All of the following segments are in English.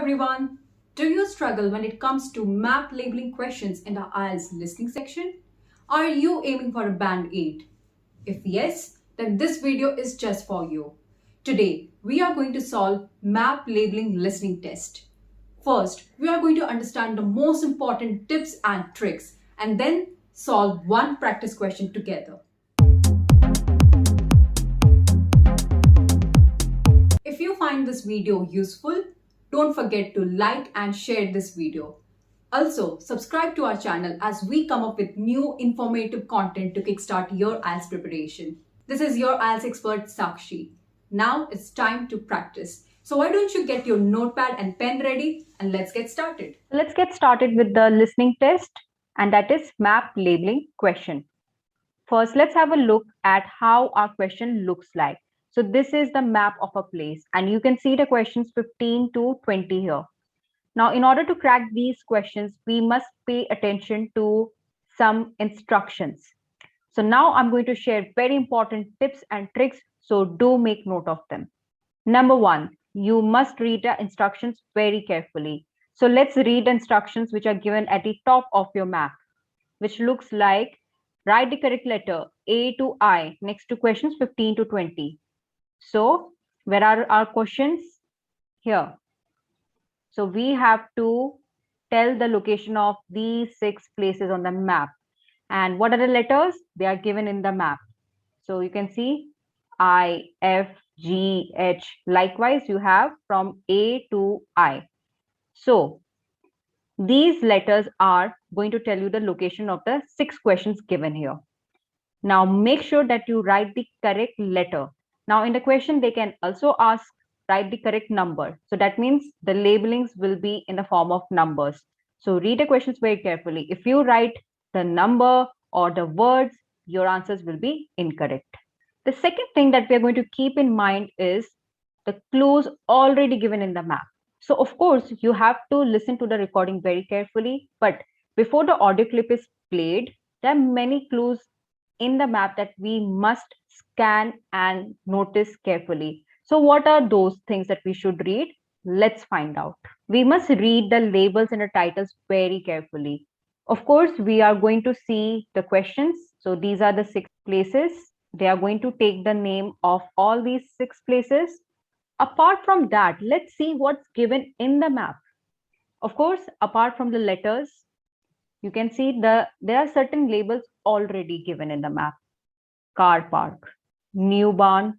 everyone. Do you struggle when it comes to map labeling questions in the IELTS listening section? Are you aiming for a band 8? If yes, then this video is just for you. Today, we are going to solve map labeling listening test. First, we are going to understand the most important tips and tricks and then solve one practice question together. If you find this video useful, don't forget to like and share this video. Also, subscribe to our channel as we come up with new informative content to kickstart your IELTS preparation. This is your IELTS expert Sakshi. Now it's time to practice. So why don't you get your notepad and pen ready and let's get started. Let's get started with the listening test, and that is map labeling question. First, let's have a look at how our question looks like. So this is the map of a place, and you can see the questions 15 to 20 here. Now, in order to crack these questions, we must pay attention to some instructions. So now I'm going to share very important tips and tricks, so do make note of them. Number one, you must read the instructions very carefully. So let's read the instructions which are given at the top of your map, which looks like write the correct letter A to I next to questions 15 to 20. So where are our questions? Here. So we have to tell the location of these 6 places on the map. And what are the letters? They are given in the map. So you can see I, F, G, H. Likewise, you have from A to I. So these letters are going to tell you the location of the 6 questions given here. Now make sure that you write the correct letter. Now in the question, they can also ask, write the correct number. So that means the labelings will be in the form of numbers. So read the questions very carefully. If you write the number or the words, your answers will be incorrect. The second thing that we are going to keep in mind is the clues already given in the map. So of course, you have to listen to the recording very carefully, but before the audio clip is played, there are many clues in the map that we must scan and notice carefully. So what are those things that we should read? Let's find out. We must read the labels and the titles very carefully. Of course, we are going to see the questions. So these are the 6 places. They are going to take the name of all these 6 places. Apart from that, let's see what's given in the map. Of course, apart from the letters, you can see there are certain labels already given in the map. Car park, new barn,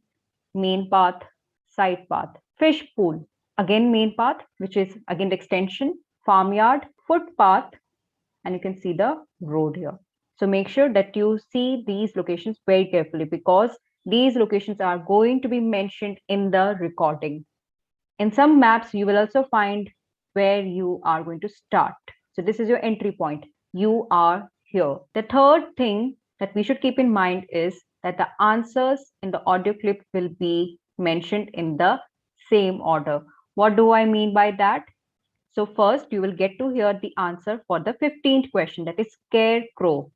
main path, side path, fish pool, again main path, which is again the extension, farmyard, footpath, and you can see the road here. So make sure that you see these locations very carefully because these locations are going to be mentioned in the recording. In some maps, you will also find where you are going to start. So this is your entry point. You are here. The third thing that we should keep in mind is that the answers in the audio clip will be mentioned in the same order. What do I mean by that? So first, you will get to hear the answer for the 15th question, that is scarecrow.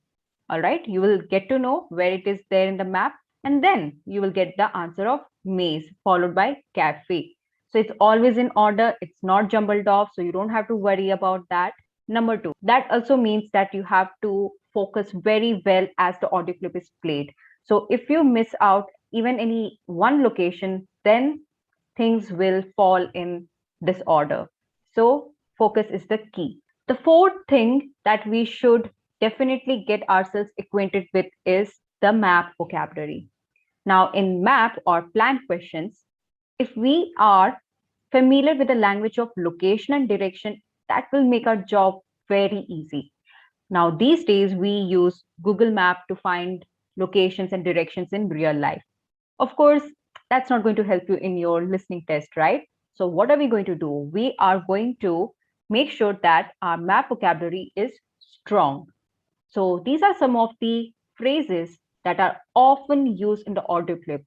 All right, you will get to know where it is there in the map, and then you will get the answer of maze followed by cafe. So it's always in order. It's not jumbled off, so you don't have to worry about that. Number 2, that also means that you have to focus very well as the audio clip is played. So if you miss out even any one location, then things will fall in disorder. So focus is the key. The fourth thing that we should definitely get ourselves acquainted with is the map vocabulary. Now in map or plan questions, if we are familiar with the language of location and direction, that will make our job very easy. Now these days we use Google Map to find locations and directions in real life. Of course, that's not going to help you in your listening test, right? So what are we going to do? We are going to make sure that our map vocabulary is strong. So these are some of the phrases that are often used in the audio clip.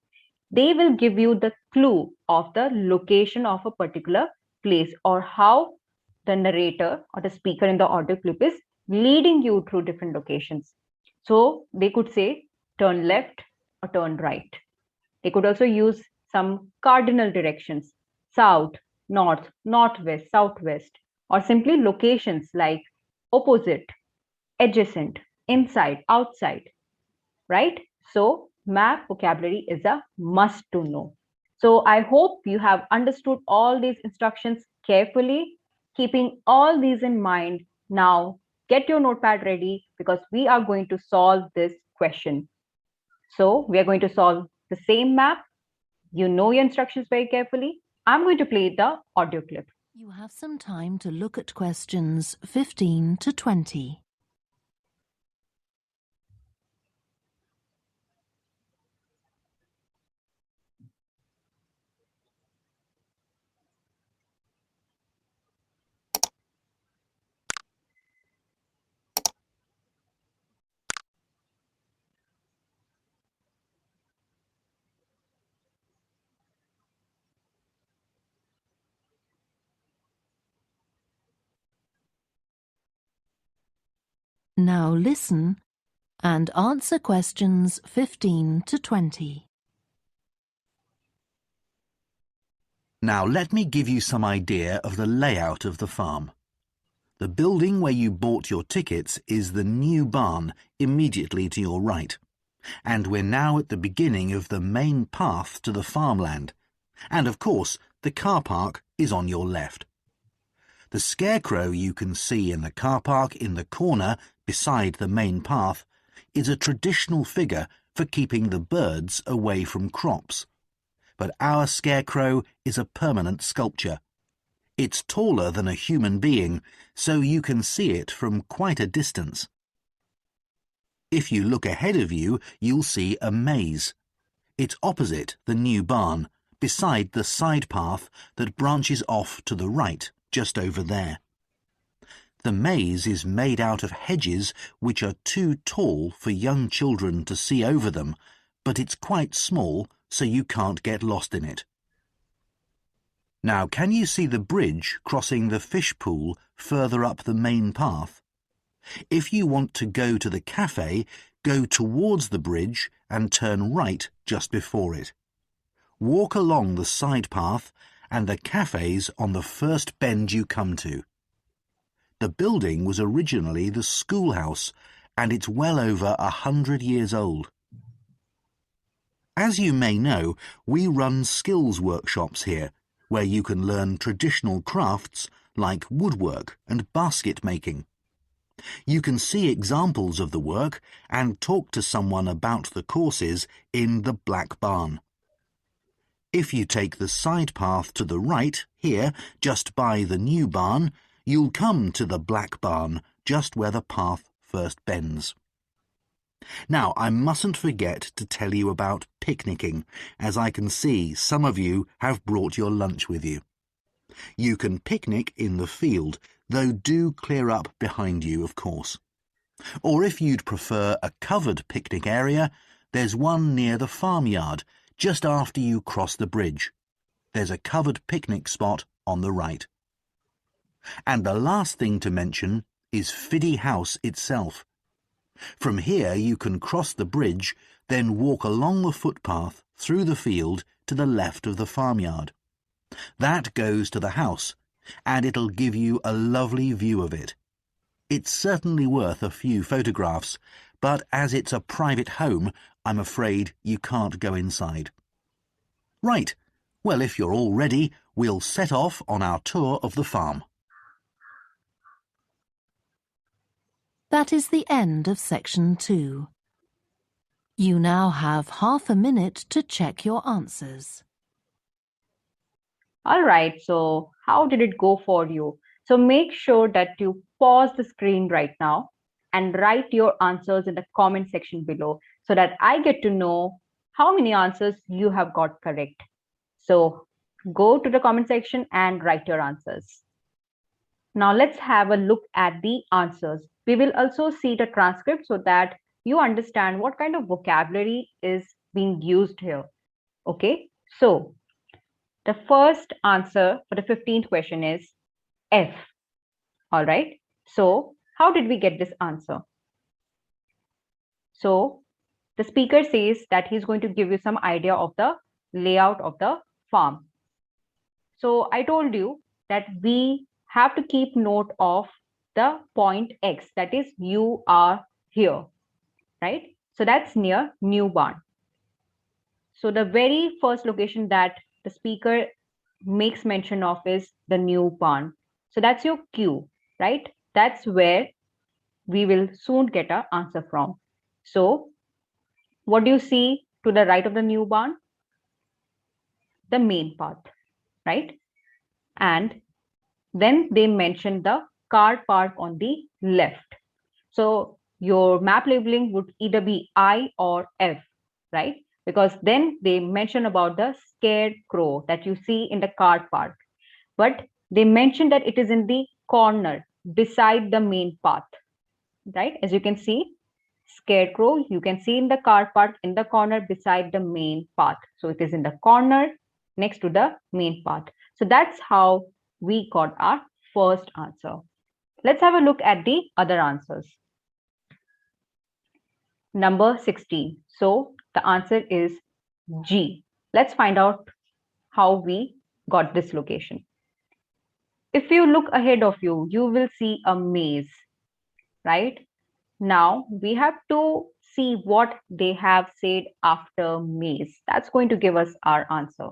They will give you the clue of the location of a particular place or how the narrator or the speaker in the audio clip is leading you through different locations. So they could say turn left or turn right. They could also use some cardinal directions, south, north, northwest, southwest, or simply locations like opposite, adjacent, inside, outside, right? So map vocabulary is a must to know. So I hope you have understood all these instructions carefully. Keeping all these in mind, now get your notepad ready because we are going to solve this question. So we are going to solve the same map. You know your instructions very carefully. I'm going to play the audio clip. You have some time to look at questions 15 to 20. Now listen and answer questions 15 to 20. Now let me give you some idea of the layout of the farm. The building where you bought your tickets is the new barn immediately to your right, and we're now at the beginning of the main path to the farmland, and of course the car park is on your left. The scarecrow you can see in the car park in the corner beside the main path is a traditional figure for keeping the birds away from crops. But our scarecrow is a permanent sculpture. It's taller than a human being, so you can see it from quite a distance. If you look ahead of you, you'll see a maze. It's opposite the new barn, beside the side path that branches off to the right, just over there. The maze is made out of hedges which are too tall for young children to see over them, but it's quite small, so you can't get lost in it. Now, can you see the bridge crossing the fish pool further up the main path? If you want to go to the cafe, go towards the bridge and turn right just before it. Walk along the side path and the cafe's on the first bend you come to. The building was originally the schoolhouse, and it's well over 100 years old. As you may know, we run skills workshops here, where you can learn traditional crafts like woodwork and basket making. You can see examples of the work and talk to someone about the courses in the Black Barn. If you take the side path to the right, here, just by the new barn, you'll come to the Black Barn, just where the path first bends. Now, I mustn't forget to tell you about picnicking, as I can see some of you have brought your lunch with you. You can picnic in the field, though do clear up behind you, of course. Or if you'd prefer a covered picnic area, there's one near the farmyard, just after you cross the bridge. There's a covered picnic spot on the right. And the last thing to mention is Fiddy House itself. From here you can cross the bridge, then walk along the footpath through the field to the left of the farmyard. That goes to the house, and it'll give you a lovely view of it. It's certainly worth a few photographs, but as it's a private home, I'm afraid you can't go inside. Right, well, if you're all ready, we'll set off on our tour of the farm. That is the end of section 2. You now have half a minute to check your answers. All right, so how did it go for you? So make sure that you pause the screen right now and write your answers in the comment section below so that I get to know how many answers you have got correct. So go to the comment section and write your answers. Now let's have a look at the answers. We will also see the transcript so that you understand what kind of vocabulary is being used here. Okay, so the first answer for the 15th question is F. All right. So how did we get this answer? So the speaker says that he's going to give you some idea of the layout of the farm. So I told you that we have to keep note of the point X, that is you are here, right? So that's near new barn. So the very first location that the speaker makes mention of is the new barn. So that's your cue, right? That's where we will soon get our answer from. So what do you see to the right of the new barn? The main path, right? And then they mention the car park on the left. So your map labeling would either be I or F, right? Because then they mention about the scarecrow that you see in the car park. But they mention that it is in the corner beside the main path, right? As you can see, scarecrow, you can see in the car park in the corner beside the main path. So it is in the corner next to the main path. So that's how we got our first answer. Let's have a look at the other answers. Number 16. So the answer is G. Let's find out how we got this location. If you look ahead of you, you will see a maze, right? Now we have to see what they have said after maze. That's going to give us our answer.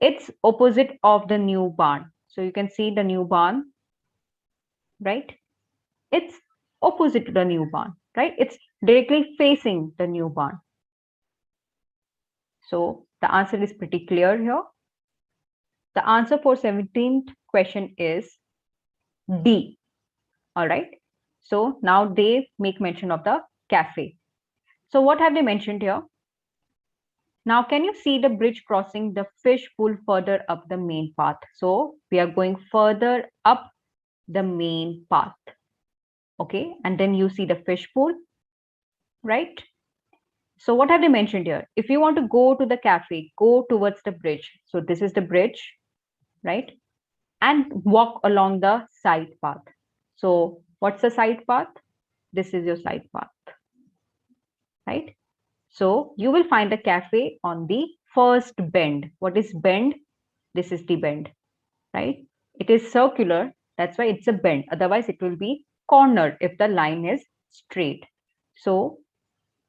It's opposite of the new barn. So you can see the new barn, right? It's opposite to the new barn, right? It's directly facing the new barn. So the answer is pretty clear here. The answer for 17th question is D. All right. So now they make mention of the cafe. So what have they mentioned here? Now, can you see the bridge crossing the fish pool further up the main path? So we are going further up the main path. Okay. And then you see the fish pool, right? So what have they mentioned here? If you want to go to the cafe, go towards the bridge. So this is the bridge, right? And walk along the side path. So what's the side path? This is your side path, right? So you will find the cafe on the first bend. What is bend? This is the bend, right? It is circular. That's why it's a bend. Otherwise, it will be cornered if the line is straight. So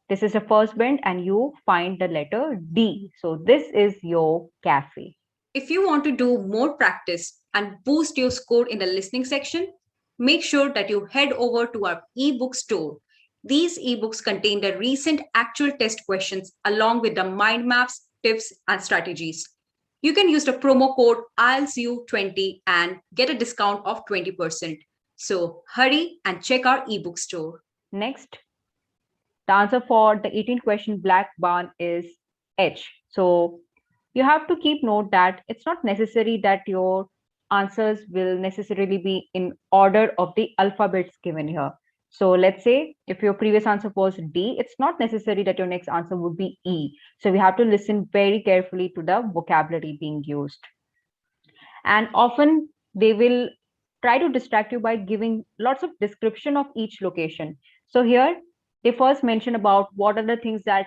this is the first bend and you find the letter D. So this is your cafe. If you want to do more practice and boost your score in the listening section, make sure that you head over to our ebook store. These ebooks contain the recent actual test questions along with the mind maps, tips, and strategies. You can use the promo code IELTSU20 and get a discount of 20%. So hurry and check our ebook store. Next, the answer for the 18th question black barn is H. So you have to keep note that it's not necessary that your answers will necessarily be in order of the alphabets given here. So let's say if your previous answer was D, it's not necessary that your next answer would be E. So we have to listen very carefully to the vocabulary being used. And often they will try to distract you by giving lots of description of each location. So here they first mention about what are the things that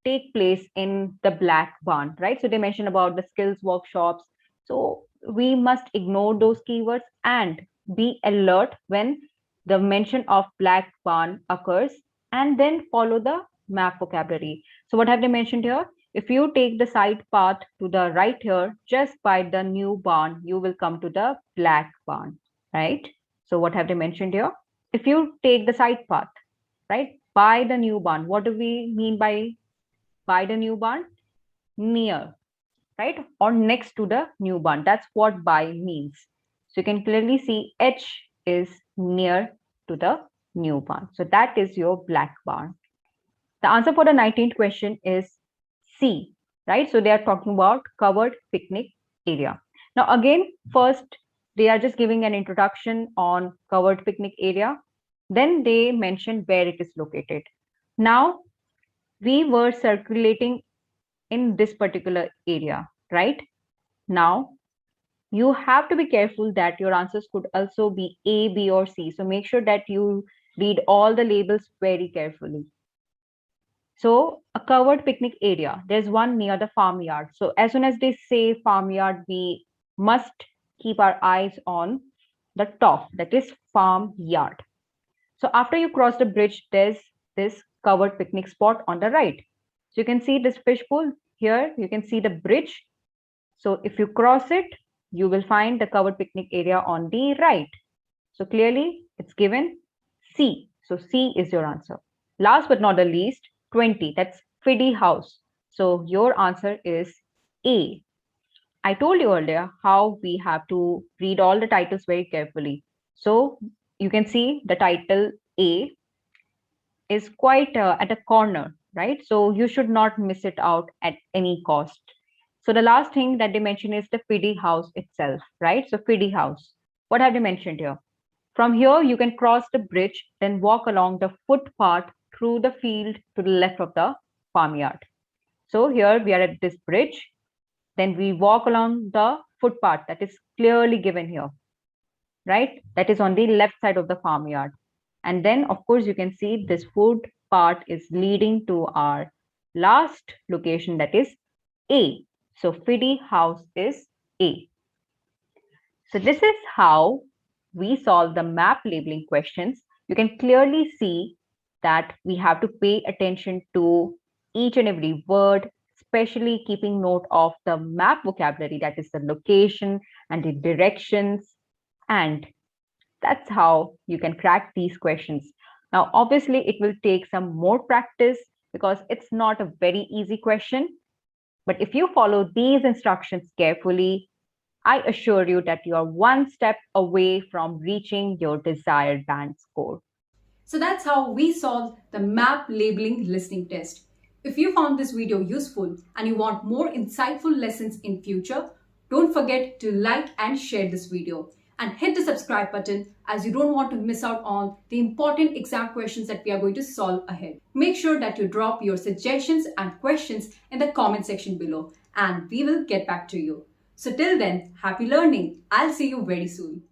take place in the black barn, right? So they mention about the skills workshops. So we must ignore those keywords and be alert when the mention of black barn occurs and then follow the map vocabulary. So what have they mentioned here? If you take the side path to the right here, just by the new barn, you will come to the black barn, right? So what have they mentioned here? If you take the side path, right, by the new barn, what do we mean by the new barn? Near, right? Or next to the new barn. That's what by means. So you can clearly see H is near to the new barn. So that is your black barn. The answer for the 19th question is C, right? So they are talking about covered picnic area. Now again, first they are just giving an introduction on covered picnic area. Then they mention where it is located. Now we were circulating in this particular area, right? Now you have to be careful that your answers could also be A, B, or C. So make sure that you read all the labels very carefully. So a covered picnic area, there's one near the farmyard. So as soon as they say farmyard, we must keep our eyes on the top, that is farmyard. So after you cross the bridge, there's this covered picnic spot on the right. So you can see this fishbowl here, you can see the bridge. So if you cross it, you will find the covered picnic area on the right. So clearly it's given C. So C is your answer. Last but not the least, 20, that's Fiddy House. So your answer is A. I told you earlier how we have to read all the titles very carefully. So you can see the title A is quite at a corner, right? So you should not miss it out at any cost. So the last thing that they mention is the Fiddy House itself, right? So Fiddy House, what have they mentioned here? From here, you can cross the bridge, then walk along the footpath through the field to the left of the farmyard. So here we are at this bridge. Then we walk along the footpath that is clearly given here, right? That is on the left side of the farmyard. And then, of course, you can see this footpath is leading to our last location, that is A. So Fiddy House is A. So this is how we solve the map labeling questions. You can clearly see that we have to pay attention to each and every word, especially keeping note of the map vocabulary, that is the location and the directions. And that's how you can crack these questions. Now, obviously, it will take some more practice because it's not a very easy question. But if you follow these instructions carefully, I assure you that you are one step away from reaching your desired band score. So that's how we solved the map labeling listening test. If you found this video useful and you want more insightful lessons in future, don't forget to like and share this video and hit the subscribe button as you don't want to miss out on the important exam questions that we are going to solve ahead. Make sure that you drop your suggestions and questions in the comment section below and we will get back to you. So till then, happy learning. I'll see you very soon.